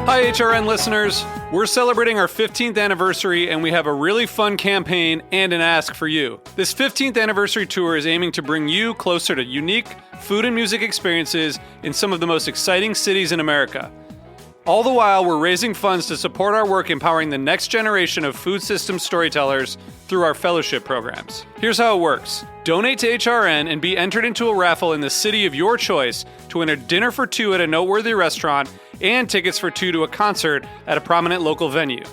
Hi, HRN listeners. We're celebrating our 15th anniversary, and we have a really fun campaign and an ask for you. This 15th anniversary tour is aiming to bring you closer to unique food and music experiences in some of the most exciting cities in America. All the while, we're raising funds to support our work empowering the next generation of food systems storytellers through our fellowship programs. Here's how it works. Donate to HRN and be entered into a raffle in the city of your choice to win a dinner for two at a noteworthy restaurant and tickets for two to a concert at a prominent local venue.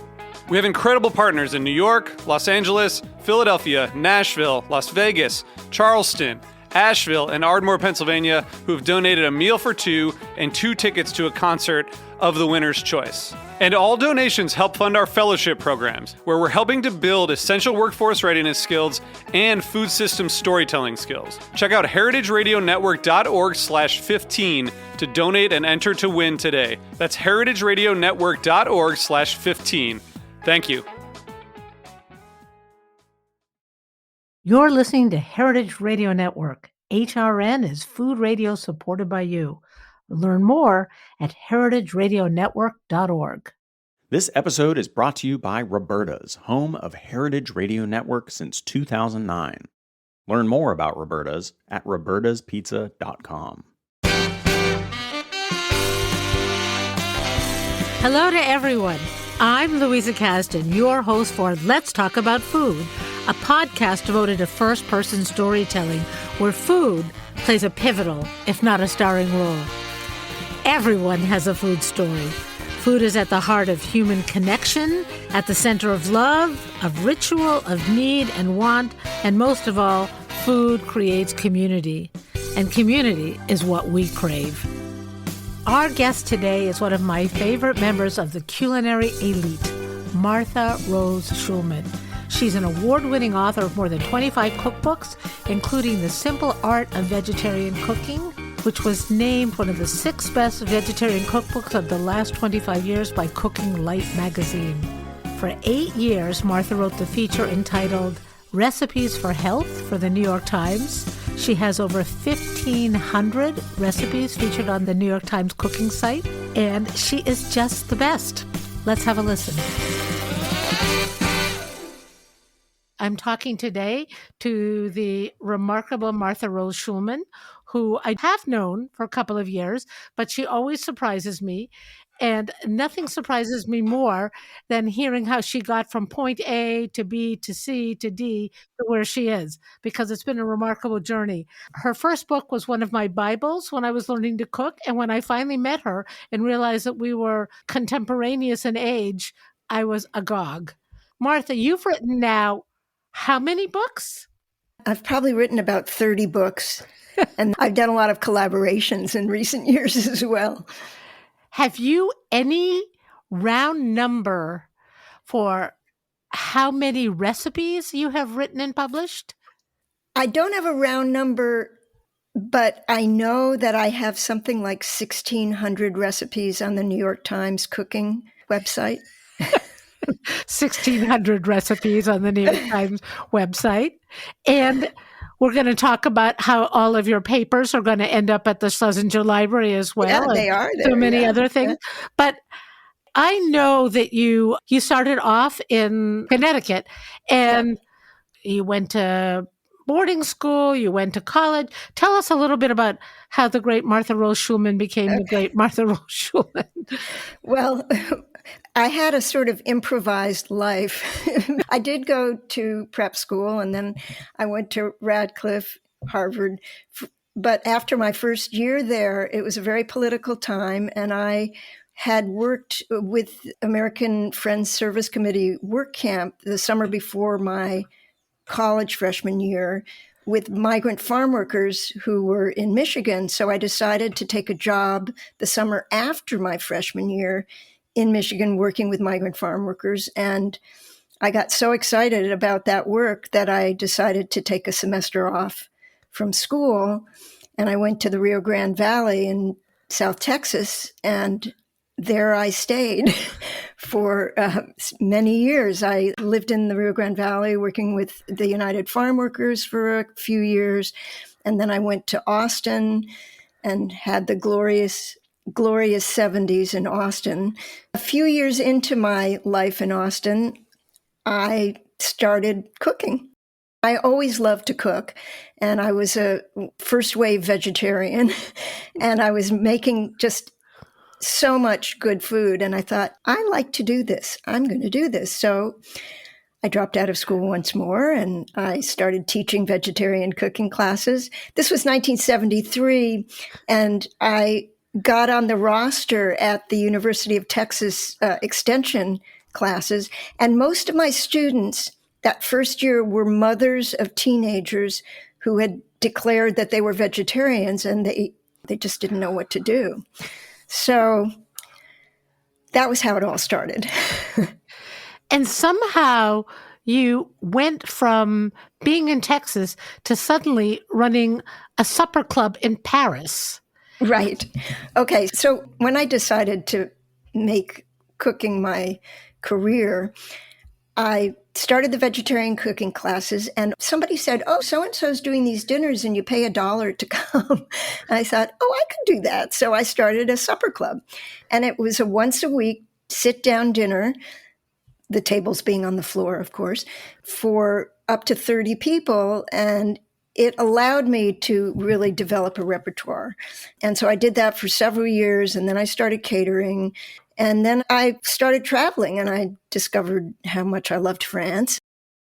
We have incredible partners in New York, Los Angeles, Philadelphia, Nashville, Las Vegas, Charleston, Asheville, and Ardmore, Pennsylvania, who have donated a meal for two and two tickets to a concert of the winner's choice. And all donations help fund our fellowship programs, where we're helping to build essential workforce readiness skills and food system storytelling skills. Check out heritageradionetwork.org/15 to donate and enter to win today. That's heritageradionetwork.org/15. Thank you. You're listening to Heritage Radio Network. HRN is food radio supported by you. Learn more at heritageradionetwork.org. This episode is brought to you by Roberta's, home of Heritage Radio Network since 2009. Learn more about Roberta's at robertaspizza.com. Hello to everyone. I'm Louisa Kasdan, your host for Let's Talk About Food, a podcast devoted to first-person storytelling where food plays a pivotal, if not a starring role. Everyone has a food story. Food is at the heart of human connection, at the center of love, of ritual, of need and want, and most of all, food creates community. And community is what we crave. Our guest today is one of my favorite members of the culinary elite, Martha Rose Schulman. She's an award-winning author of more than 25 cookbooks, including The Simple Art of Vegetarian Cooking, which was named one of the 6 best vegetarian cookbooks of the last 25 years by Cooking Light magazine. For 8 years, Martha wrote the feature entitled Recipes for Health for the New York Times. She has over 1,500 recipes featured on the New York Times cooking site, and she is just the best. Let's have a listen. I'm talking today to the remarkable Martha Rose Schulman, who I have known for a couple of years, but she always surprises me. And nothing surprises me more than hearing how she got from point A to B to C to D to where she is, because it's been a remarkable journey. Her first book was one of my Bibles when I was learning to cook. And when I finally met her and realized that we were contemporaneous in age, I was agog. Martha, you've written now how many books? I've probably written about 30 books, and I've done a lot of collaborations in recent years as well. Have you any round number for how many recipes you have written and published? I don't have a round number, but I know that I have something like 1,600 recipes on the New York Times cooking website. 1,600 recipes on the New York Times website. And we're going to talk about how all of your papers are going to end up at the Schlesinger Library as well. Yeah, they are. So many other things. Yeah. But I know that you started off in Connecticut and you went to boarding school, you went to college. Tell us a little bit about how the great Martha Rose Schulman became the great Martha Rose Schulman. Well, I had a sort of improvised life. I did go to prep school, and then I went to Radcliffe, Harvard. But after my first year there, it was a very political time, and I had worked with American Friends Service Committee work camp the summer before my college freshman year with migrant farm workers who were in Michigan. So I decided to take a job the summer after my freshman year in Michigan working with migrant farm workers. And I got so excited about that work that I decided to take a semester off from school. And I went to the Rio Grande Valley in South Texas, and there I stayed for many years. I lived in the Rio Grande Valley working with the United Farm Workers for a few years. And then I went to Austin and had the glorious glorious 70s in Austin. A few years into my life in Austin, I started cooking. I always loved to cook, and I was a first-wave vegetarian, and I was making just so much good food, and I thought, I like to do this. I'm going to do this. So I dropped out of school once more, and I started teaching vegetarian cooking classes. This was 1973, and I got on the roster at the University of Texas Extension classes, and most of my students that first year were mothers of teenagers who had declared that they were vegetarians, and they just didn't know what to do. So that was how it all started. And somehow you went from being in Texas to suddenly running a supper club in Paris. Right. Okay. So when I decided to make cooking my career, I started the vegetarian cooking classes, and somebody said, oh, so-and-so's doing these dinners and you pay $1 to come. And I thought, oh, I could do that. So I started a supper club, and it was a once a week sit-down dinner, the tables being on the floor, of course, for up to 30 people. And it allowed me to really develop a repertoire. And so I did that for several years, and then I started catering. And then I started traveling, and I discovered how much I loved France.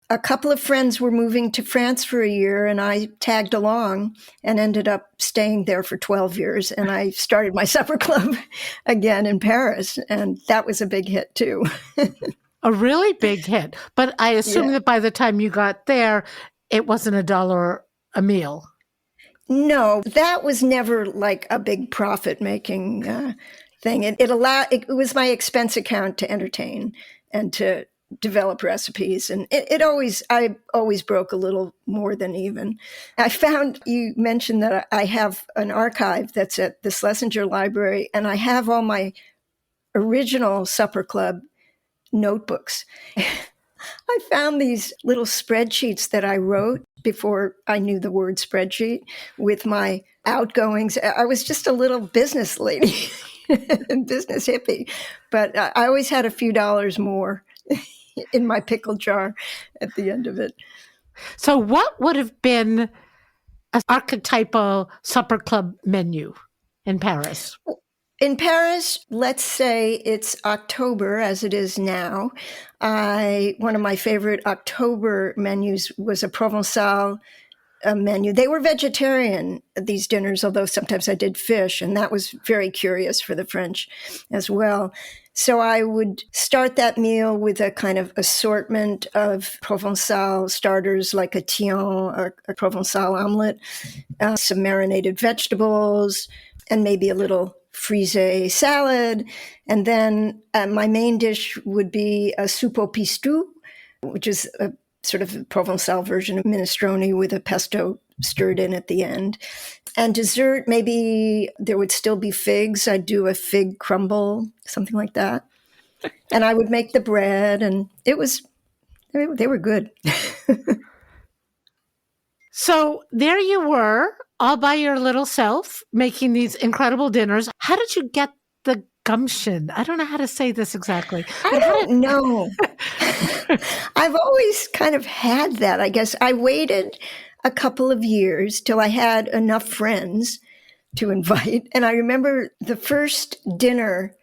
A couple of friends were moving to France for a year, and I tagged along and ended up staying there for 12 years. And I started my supper club again in Paris, and that was a big hit too. A really big hit. But I assume that by the time you got there, it wasn't $1 a meal. No, that was never like a big profit-making thing. It was my expense account to entertain and to develop recipes. And I always broke a little more than even. I found, you mentioned that I have an archive that's at the Schlesinger Library, and I have all my original supper club notebooks. I found these little spreadsheets that I wrote before I knew the word spreadsheet with my outgoings. I was just a little business lady, business hippie, but I always had a few dollars more in my pickle jar at the end of it. So what would have been an archetypal supper club menu in Paris? In Paris, let's say it's October, as it is now. One of my favorite October menus was a Provençal menu. They were vegetarian, these dinners, although sometimes I did fish, and that was very curious for the French as well. So I would start that meal with a kind of assortment of Provençal starters like a tillon, a Provençal omelet, some marinated vegetables, and maybe a little frisée salad. And then my main dish would be a soupe au pistou, which is a sort of a Provençal version of minestrone with a pesto stirred in at the end. And dessert, maybe there would still be figs. I'd do a fig crumble, something like that. And I would make the bread, and they were good. So there you were, all by your little self, making these incredible dinners. How did you get the gumption? I don't know how to say this exactly. I don't know. I've always kind of had that, I guess. I waited a couple of years till I had enough friends to invite. And I remember the first dinner,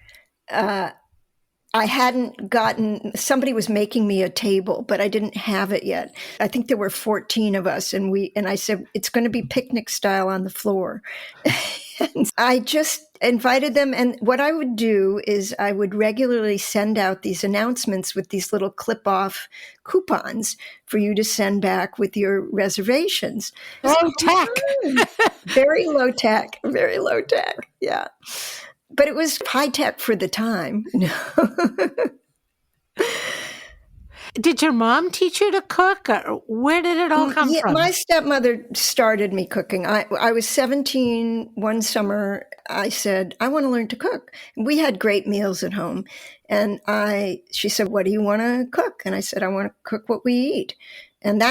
I hadn't gotten, somebody was making me a table, but I didn't have it yet. I think there were 14 of us, and I said, it's going to be picnic style on the floor. And I just invited them. And what I would do is I would regularly send out these announcements with these little clip-off coupons for you to send back with your reservations. Low tech. Very low tech, very low tech. Yeah. But it was high tech for the time. Did your mom teach you to cook? Or where did it all come from? My stepmother started me cooking. I was 17 one summer. I said, I want to learn to cook. We had great meals at home. And she said, what do you want to cook? And I said, I want to cook what we eat. And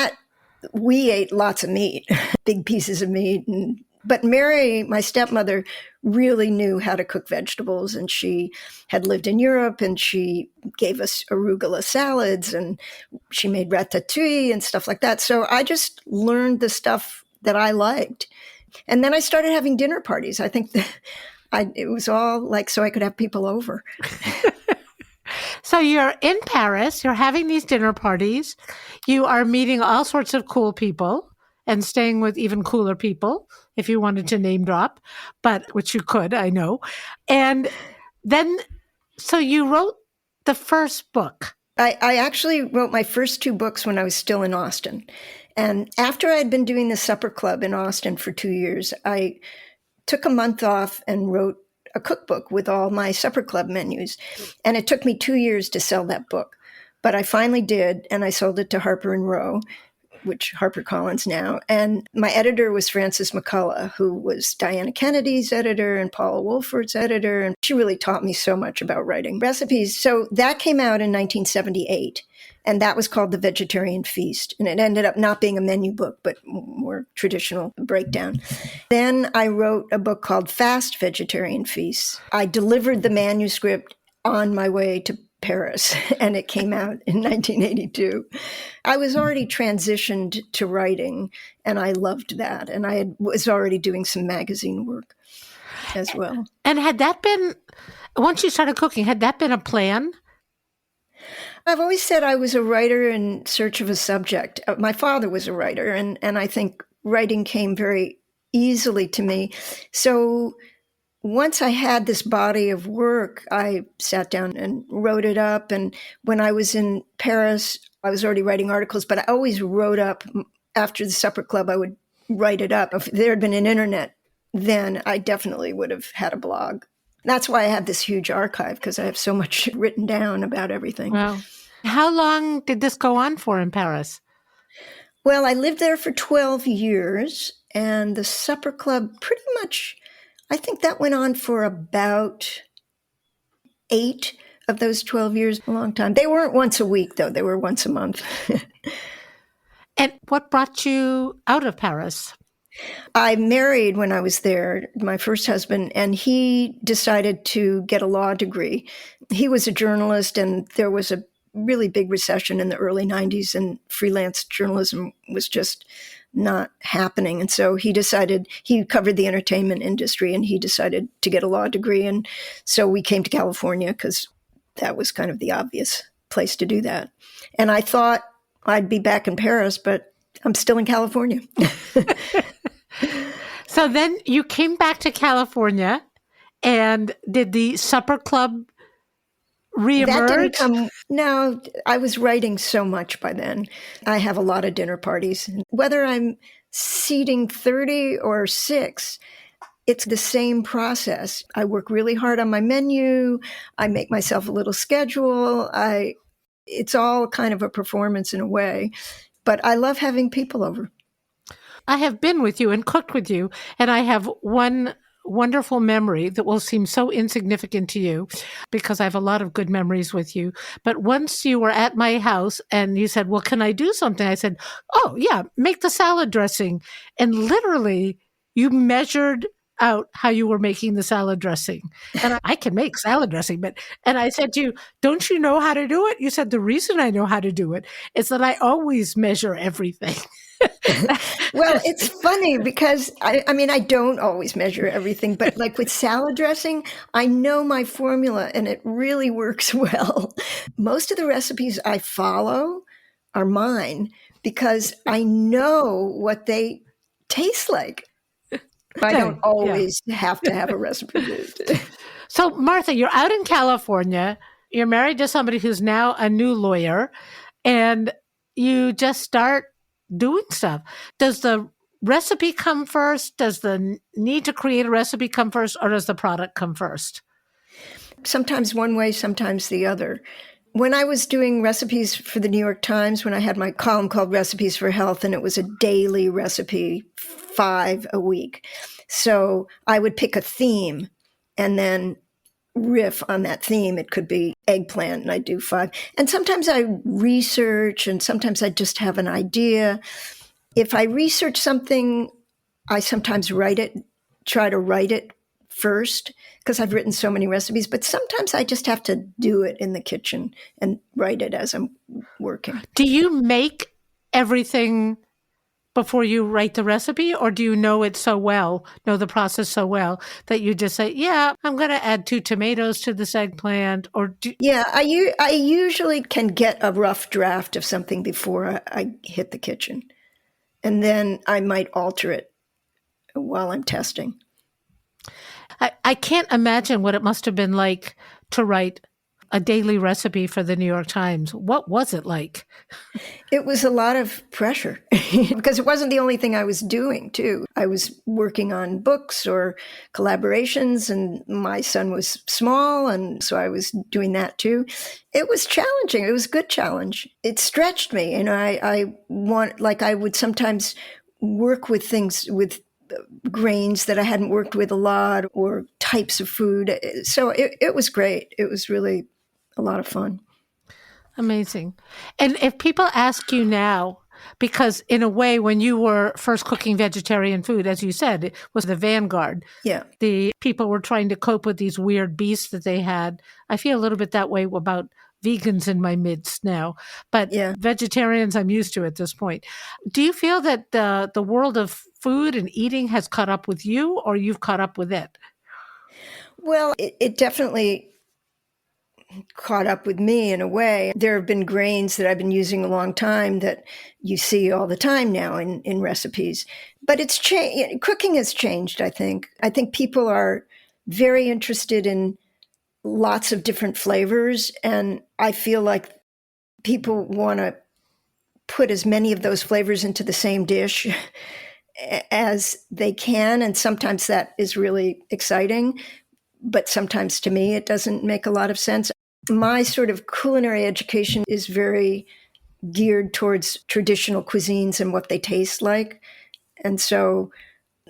we ate lots of meat, big pieces of meat and But Mary, my stepmother, really knew how to cook vegetables, and she had lived in Europe, and she gave us arugula salads, and she made ratatouille and stuff like that. So I just learned the stuff that I liked. And then I started having dinner parties. I think that it was all like so I could have people over. So you're in Paris, you're having these dinner parties, you are meeting all sorts of cool people and staying with even cooler people, if you wanted to name drop, but which you could, I know. And then, so you wrote the first book. I actually wrote my first 2 books when I was still in Austin. And after I had been doing the supper club in Austin for 2 years, I took a month off and wrote a cookbook with all my supper club menus. And it took me 2 years to sell that book. But I finally did, and I sold it to Harper and Row, which HarperCollins now. And my editor was Frances McCullough, who was Diana Kennedy's editor and Paula Wolford's editor. And she really taught me so much about writing recipes. So that came out in 1978. And that was called The Vegetarian Feast. And it ended up not being a menu book, but more traditional breakdown. Then I wrote a book called Fast Vegetarian Feasts. I delivered the manuscript on my way to Paris, and it came out in 1982. I was already transitioned to writing, and I loved that. And I was already doing some magazine work as well. And had that been, once you started cooking, had that been a plan? I've always said I was a writer in search of a subject. My father was a writer, and I think writing came very easily to me. So once I had this body of work, I sat down and wrote it up. And when I was in Paris, I was already writing articles, but I always wrote up after the supper club, I would write it up. If there had been an internet, then I definitely would have had a blog. That's why I have this huge archive, because I have so much written down about everything. Wow. How long did this go on for in Paris? Well, I lived there for 12 years, and the supper club pretty much, I think that went on for about 8 of those 12 years, a long time. They weren't once a week, though. They were once a month. And what brought you out of Paris? I married when I was there, my first husband, and he decided to get a law degree. He was a journalist, and there was a really big recession in the early 90s, and freelance journalism was just not happening. And so he decided, he covered the entertainment industry, and he decided to get a law degree. And so we came to California because that was kind of the obvious place to do that. And I thought I'd be back in Paris, but I'm still in California. So then you came back to California, and did the supper club reemerge? That didn't come. No, I was writing so much by then. I have a lot of dinner parties. Whether I'm seating 30 or 6, it's the same process. I work really hard on my menu. I make myself a little schedule. It's all kind of a performance in a way, but I love having people over. I have been with you and cooked with you, and I have one wonderful memory that will seem so insignificant to you because I have a lot of good memories with you. But once you were at my house and you said, well, can I do something? I said, oh, yeah, make the salad dressing. And literally, you measured out how you were making the salad dressing. And I can make salad dressing, and I said to you, don't you know how to do it? You said, the reason I know how to do it is that I always measure everything. Well, it's funny because I don't always measure everything, but like with salad dressing, I know my formula and it really works well. Most of the recipes I follow are mine because I know what they taste like. I don't always have to have a recipe. So, Martha, you're out in California. You're married to somebody who's now a new lawyer, and you just start doing stuff. Does the recipe come first? Does the need to create a recipe come first, or does the product come first? Sometimes one way, sometimes the other. When I was doing recipes for the New York Times, when I had my column called Recipes for Health, and it was a daily recipe, 5 a week. So I would pick a theme and then riff on that theme. It could be eggplant, and I do 5. And sometimes I research, and sometimes I just have an idea. If I research something I sometimes try to write it first because I've written so many recipes, but sometimes I just have to do it in the kitchen and write it as I'm working. Do you make everything before you write the recipe, or do you know it so well, know the process so well that you just say, yeah, I'm going to add 2 tomatoes to this eggplant? Yeah, I usually can get a rough draft of something before I hit the kitchen. And then I might alter it while I'm testing. I can't imagine what it must have been like to write a daily recipe for the New York Times. What was it like? It was a lot of pressure because it wasn't the only thing I was doing, too. I was working on books or collaborations, and my son was small, and so I was doing that, too. It was challenging. It was a good challenge. It stretched me, and I would sometimes work with things with grains that I hadn't worked with a lot or types of food. So it was great. It was really a lot of fun. Amazing. And if people ask you now, because in a way, when you were first cooking vegetarian food, as you said, it was the vanguard. Yeah. The people were trying to cope with these weird beasts that they had. I feel a little bit that way about vegans in my midst now, but Yeah. vegetarians I'm used to at this point. Do you feel that the world of food and eating has caught up with you, or you've caught up with it? Well, it definitely caught up with me in a way. There have been grains that I've been using a long time that you see all the time now in recipes. But it's changed. Cooking has changed, I think. I think people are very interested in lots of different flavors, and I feel like people want to put as many of those flavors into the same dish as they can, and sometimes that is really exciting, but sometimes to me it doesn't make a lot of sense. My sort of culinary education is very geared towards traditional cuisines and what they taste like, and so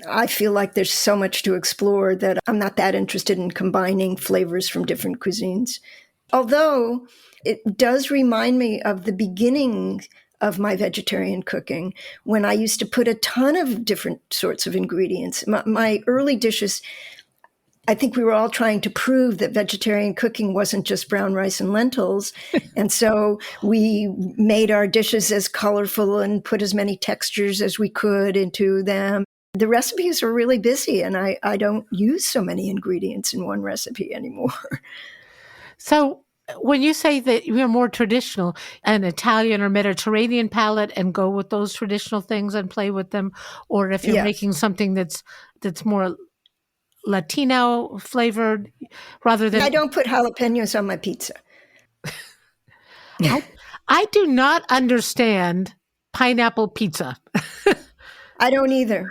I feel like there's so much to explore that I'm not that interested in combining flavors from different cuisines. Although it does remind me of the beginning of my vegetarian cooking when I used to put a ton of different sorts of ingredients. My early dishes, I think we were all trying to prove that vegetarian cooking wasn't just brown rice and lentils. And so we made our dishes as colorful and put as many textures as we could into them. The recipes are really busy, and I don't use so many ingredients in one recipe anymore. So when you say that you're more traditional, an Italian or Mediterranean palate, and go with those traditional things and play with them, or if you're making something that's more Latino flavored, rather than... I don't put jalapenos on my pizza. I do not understand pineapple pizza. I don't either.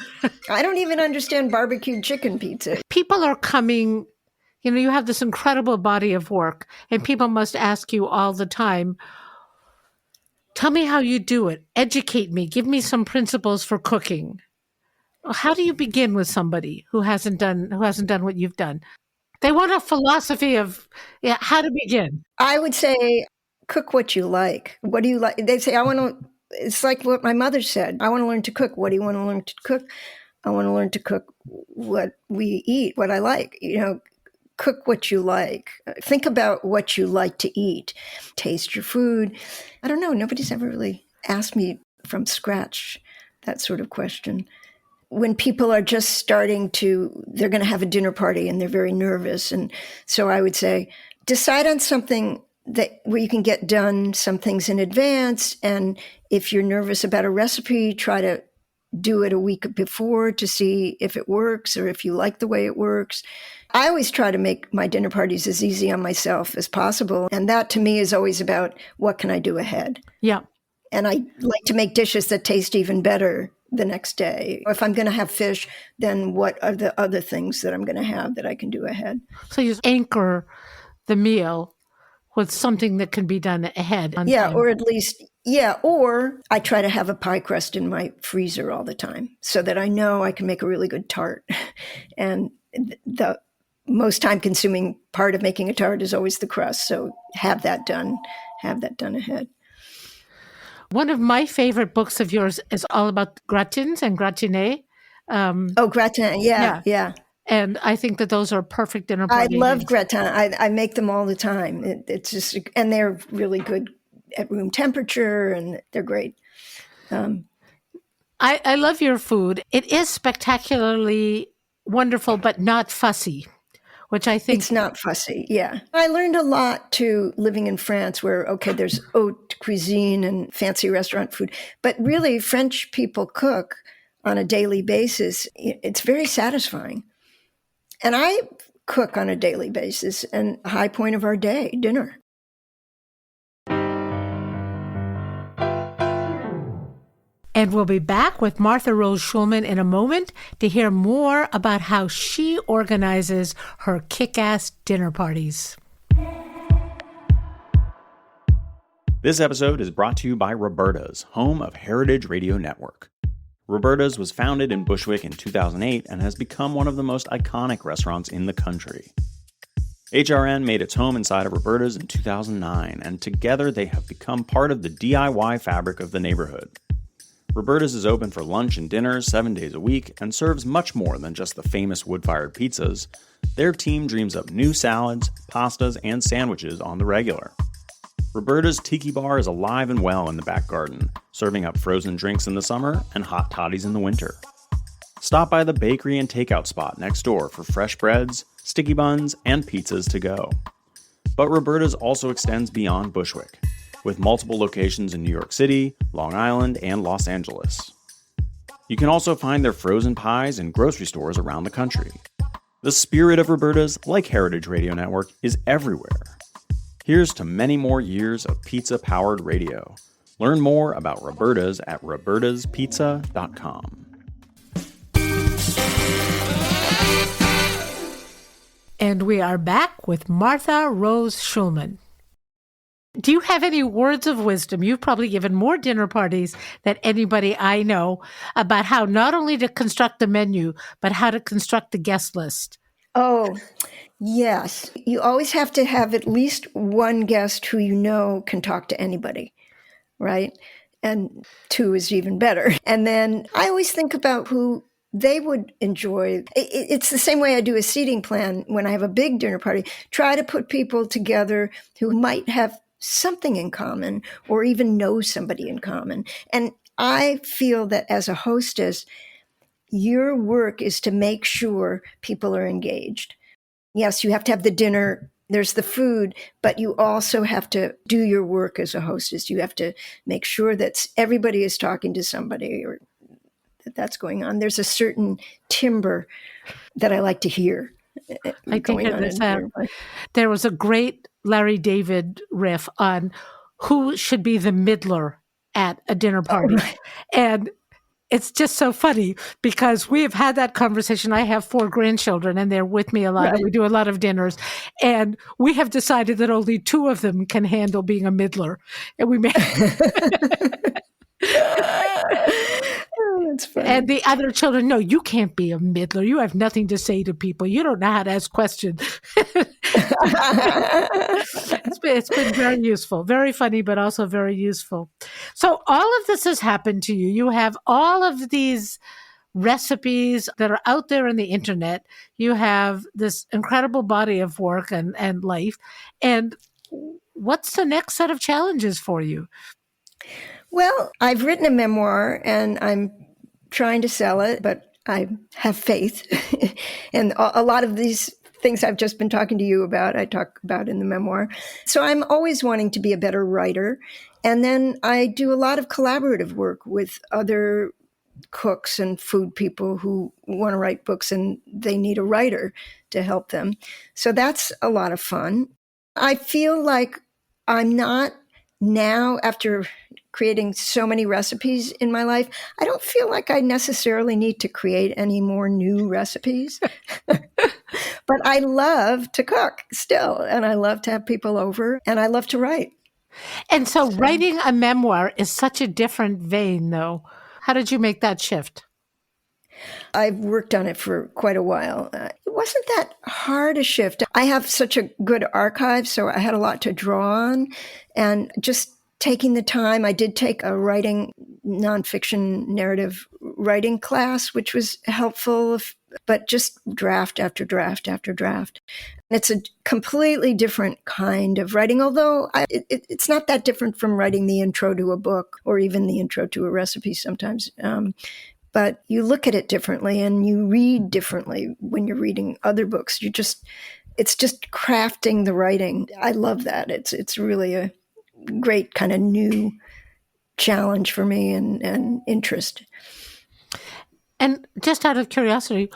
I don't even understand barbecued chicken pizza. People are coming, you have this incredible body of work, and people must ask you all the time, tell me how you do it. Educate me. Give me some principles for cooking. How do you begin with somebody who hasn't done what you've done? They want a philosophy of how to begin. I would say, cook what you like. What do you like? They say, it's like what my mother said. I want to learn to cook. What do you want to learn to cook? I want to learn to cook what we eat, what I like. Cook what you like. Think about what you like to eat. Taste your food. I don't know. Nobody's ever really asked me from scratch that sort of question. When people are just they're going to have a dinner party and they're very nervous. And so I would say, decide on something where you can get done some things in advance. And if you're nervous about a recipe, try to do it a week before to see if it works or if you like the way it works. I always try to make my dinner parties as easy on myself as possible. And that to me is always about what can I do ahead? Yeah. And I like to make dishes that taste even better the next day. If I'm going to have fish, then what are the other things that I'm going to have that I can do ahead? So you anchor the meal with something that can be done ahead. Yeah, or at least, or I try to have a pie crust in my freezer all the time so that I know I can make a really good tart. And the most time-consuming part of making a tart is always the crust. So have that done ahead. One of my favorite books of yours is all about gratins and gratinés. Gratin. Yeah, Yeah. yeah. And I think that those are perfect dinner I party love things. gratin. I make them all the time. It's just, and they're really good at room temperature, and they're great. I love your food. It is spectacularly wonderful, but not fussy, which I think It's not fussy. Yeah. I learned a lot too living in France where, okay, there's haute cuisine and fancy restaurant food, but really French people cook on a daily basis. It's very satisfying. And I cook on a daily basis, and a high point of our day, dinner. And we'll be back with Martha Rose Schulman in a moment to hear more about how she organizes her kick-ass dinner parties. This episode is brought to you by Roberta's, home of Heritage Radio Network. Roberta's was founded in Bushwick in 2008 and has become one of the most iconic restaurants in the country. HRN made its home inside of Roberta's in 2009, and together they have become part of the DIY fabric of the neighborhood. Roberta's is open for lunch and dinner 7 days a week and serves much more than just the famous wood-fired pizzas. Their team dreams up new salads, pastas, and sandwiches on the regular. Roberta's Tiki Bar is alive and well in the back garden, serving up frozen drinks in the summer and hot toddies in the winter. Stop by the bakery and takeout spot next door for fresh breads, sticky buns, and pizzas to go. But Roberta's also extends beyond Bushwick, with multiple locations in New York City, Long Island, and Los Angeles. You can also find their frozen pies in grocery stores around the country. The spirit of Roberta's, like Heritage Radio Network, is everywhere. Here's to many more years of pizza-powered radio. Learn more about Roberta's at robertaspizza.com. And we are back with Martha Rose Schulman. Do you have any words of wisdom? You've probably given more dinner parties than anybody I know about how not only to construct the menu, but how to construct the guest list. Oh, yes. You always have to have at least one guest who you know can talk to anybody, right? And two is even better. And then I always think about who they would enjoy. It's the same way I do a seating plan when I have a big dinner party. Try to put people together who might have something in common or even know somebody in common. And I feel that as a hostess, your work is to make sure people are engaged. Yes, you have to have the dinner, there's the food, but you also have to do your work as a hostess. You have to make sure that everybody is talking to somebody or that's going on. There's a certain timbre that I like to hear. I think there was a great Larry David riff on who should be the middler at a dinner party. Oh, right. And it's just so funny because we have had that conversation. I have 4 grandchildren and they're with me a lot. Right. And we do a lot of dinners. And we have decided that only 2 of them can handle being a middler. And we may... That's funny. And the other children, no, you can't be a middler. You have nothing to say to people. You don't know how to ask questions. It's been very useful, very funny, but also very useful. So all of this has happened to you. You have all of these recipes that are out there on the internet. You have this incredible body of work and life. And what's the next set of challenges for you? Well, I've written a memoir and I'm trying to sell it, but I have faith. And a lot of these things I've just been talking to you about, I talk about in the memoir. So I'm always wanting to be a better writer. And then I do a lot of collaborative work with other cooks and food people who want to write books and they need a writer to help them. So that's a lot of fun. I feel like I'm not now, after creating so many recipes in my life, I don't feel like I necessarily need to create any more new recipes. But I love to cook still, and I love to have people over, and I love to write. And so writing a memoir is such a different vein, though. How did you make that shift? I've worked on it for quite a while. It wasn't that hard a shift. I have such a good archive, so I had a lot to draw on. And just taking the time. I did take a writing, nonfiction narrative writing class, which was helpful, but just draft after draft after draft. It's a completely different kind of writing, although it's not that different from writing the intro to a book or even the intro to a recipe sometimes. But you look at it differently and you read differently when you're reading other books. It's just crafting the writing. I love that. It's really a great kind of new challenge for me and interest. And just out of curiosity,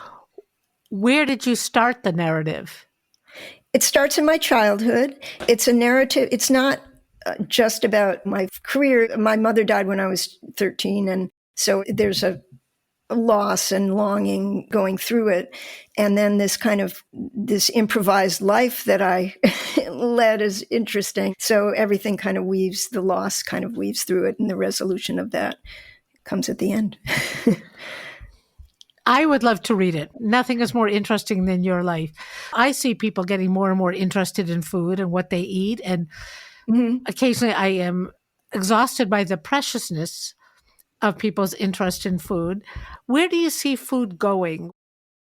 where did you start the narrative? It starts in my childhood. It's a narrative. It's not just about my career. My mother died when I was 13, and so there's a loss and longing going through it. And then this improvised life that I led is interesting. So everything kind of the loss kind of weaves through it, and the resolution of that comes at the end. I would love to read it. Nothing is more interesting than your life. I see people getting more and more interested in food and what they eat. And occasionally I am exhausted by the preciousness of people's interest in food. Where do you see food going?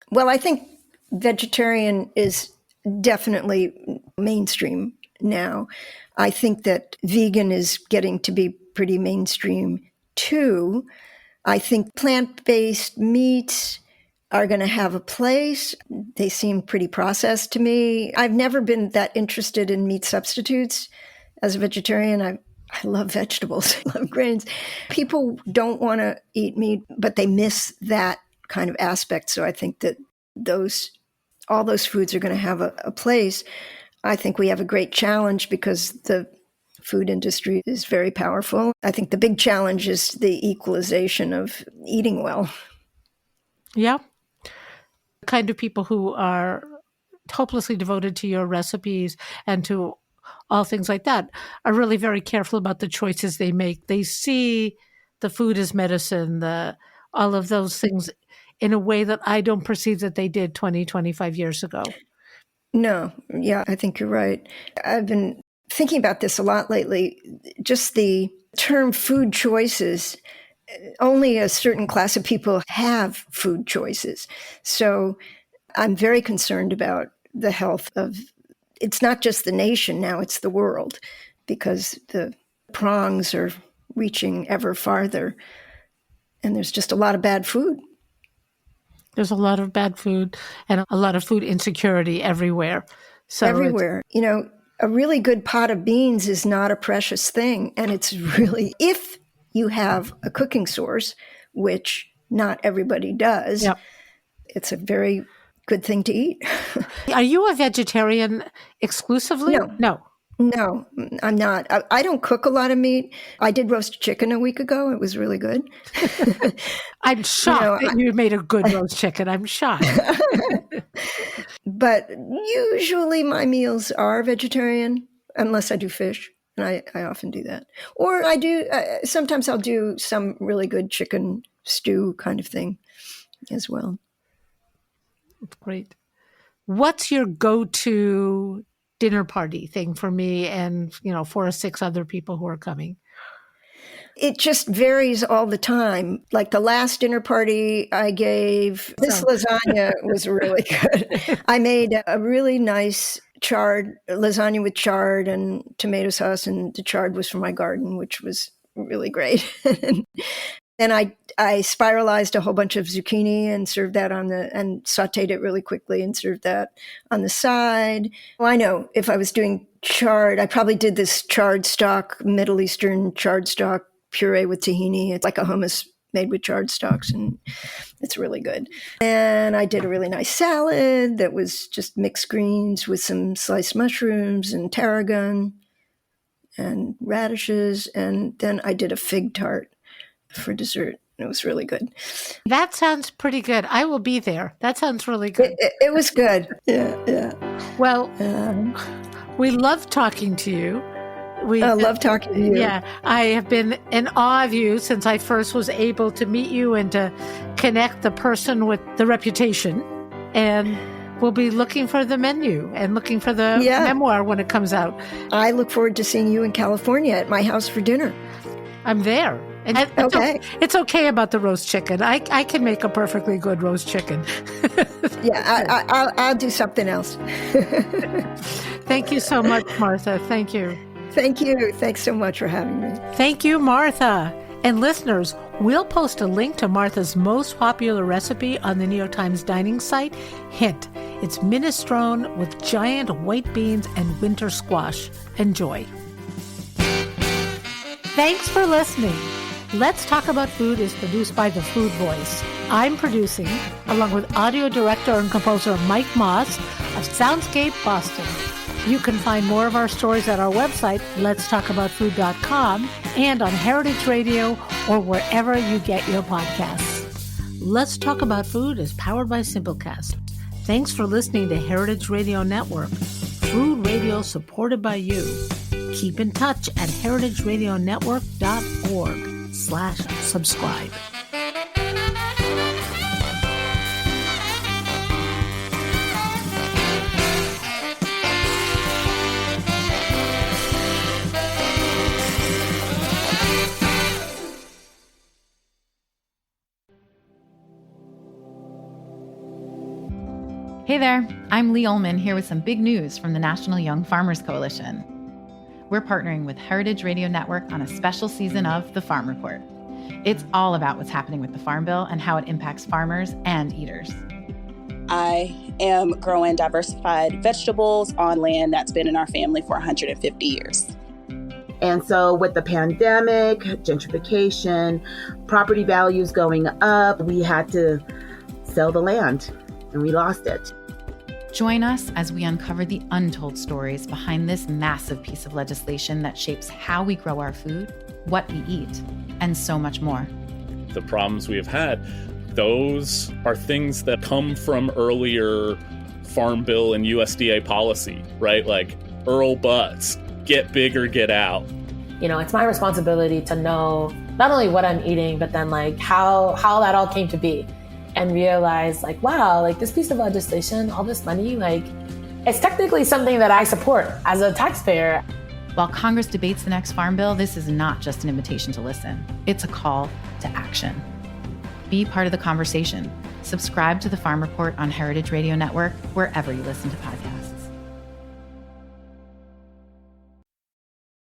Well, I think vegetarian is definitely mainstream now. I think that vegan is getting to be pretty mainstream too. I think plant-based meats are going to have a place. They seem pretty processed to me. I've never been that interested in meat substitutes. As a vegetarian, I love vegetables. I love grains. People don't want to eat meat, but they miss that kind of aspect. So I think that all those foods are going to have a place. I think we have a great challenge because the food industry is very powerful. I think the big challenge is the equalization of eating well. Yeah. The kind of people who are hopelessly devoted to your recipes and to all things like that are really very careful about the choices they make. They see the food as medicine, all of those things in a way that I don't perceive that they did 20, 25 years ago. No, yeah, I think you're right. I've been thinking about this a lot lately. Just the term food choices, only a certain class of people have food choices. So I'm very concerned about the health of, it's not just the nation now, it's the world, because the prongs are reaching ever farther. And there's just a lot of bad food. There's a lot of bad food and a lot of food insecurity everywhere. So everywhere. A really good pot of beans is not a precious thing. And it's really, if you have a cooking source, which not everybody does, yep, it's a very good thing to eat. Are you a vegetarian exclusively? No, I'm not. I don't cook a lot of meat. I did roast chicken a week ago. It was really good. I'm shocked that you made a good roast chicken. I'm shocked. But usually my meals are vegetarian, unless I do fish. And I often do that. Or I do, sometimes I'll do some really good chicken stew kind of thing as well. That's great. What's your go-to dinner party thing for me and, 4 or 6 other people who are coming? It just varies all the time. Like the last dinner party I gave, this lasagna was really good. I made a really nice lasagna with chard and tomato sauce, and the chard was from my garden, which was really great. Then I spiralized a whole bunch of zucchini and served that and sauteed it really quickly and served that on the side. Well, I know if I was doing chard, I probably did this chard stock, Middle Eastern chard stock puree with tahini. It's like a hummus made with chard stalks, and it's really good. And I did a really nice salad that was just mixed greens with some sliced mushrooms and tarragon and radishes. And then I did a fig tart for dessert. It was really good. That sounds pretty good. I will be there. That sounds really good. It was good. Yeah. Well, we love talking to you. I love talking to you. Yeah, I have been in awe of you since I first was able to meet you and to connect the person with the reputation. And we'll be looking for the menu and looking for the memoir when it comes out. I look forward to seeing you in California at my house for dinner. I'm there. And it's okay about the roast chicken. I can make a perfectly good roast chicken. I'll do something else. Thank you so much, Martha. Thank you. Thank you. Thanks so much for having me. Thank you, Martha. And listeners, we'll post a link to Martha's most popular recipe on the New York Times dining site. Hint, it's minestrone with giant white beans and winter squash. Enjoy. Thanks for listening. Let's Talk About Food is produced by The Food Voice. I'm producing, along with audio director and composer Mike Moss of Soundscape Boston. You can find more of our stories at our website, letstalkaboutfood.com, and on Heritage Radio or wherever you get your podcasts. Let's Talk About Food is powered by Simplecast. Thanks for listening to Heritage Radio Network, food radio supported by you. Keep in touch at heritageradionetwork.org/subscribe. Hey there, I'm Lee Ullman here with some big news from the National Young Farmers Coalition. We're partnering with Heritage Radio Network on a special season of The Farm Report. It's all about what's happening with the Farm Bill and how it impacts farmers and eaters. I am growing diversified vegetables on land that's been in our family for 150 years. And so with the pandemic, gentrification, property values going up, we had to sell the land and we lost it. Join us as we uncover the untold stories behind this massive piece of legislation that shapes how we grow our food, what we eat, and so much more. The problems we have had, those are things that come from earlier Farm Bill and USDA policy, right? Like Earl Butz, get big or get out. You know, it's my responsibility to know not only what I'm eating, but then like how that all came to be. And realize like, wow, like this piece of legislation, all this money, like it's technically something that I support as a taxpayer. While Congress debates the next Farm Bill, this is not just an invitation to listen. It's a call to action. Be part of the conversation. Subscribe to The Farm Report on Heritage Radio Network, wherever you listen to podcasts.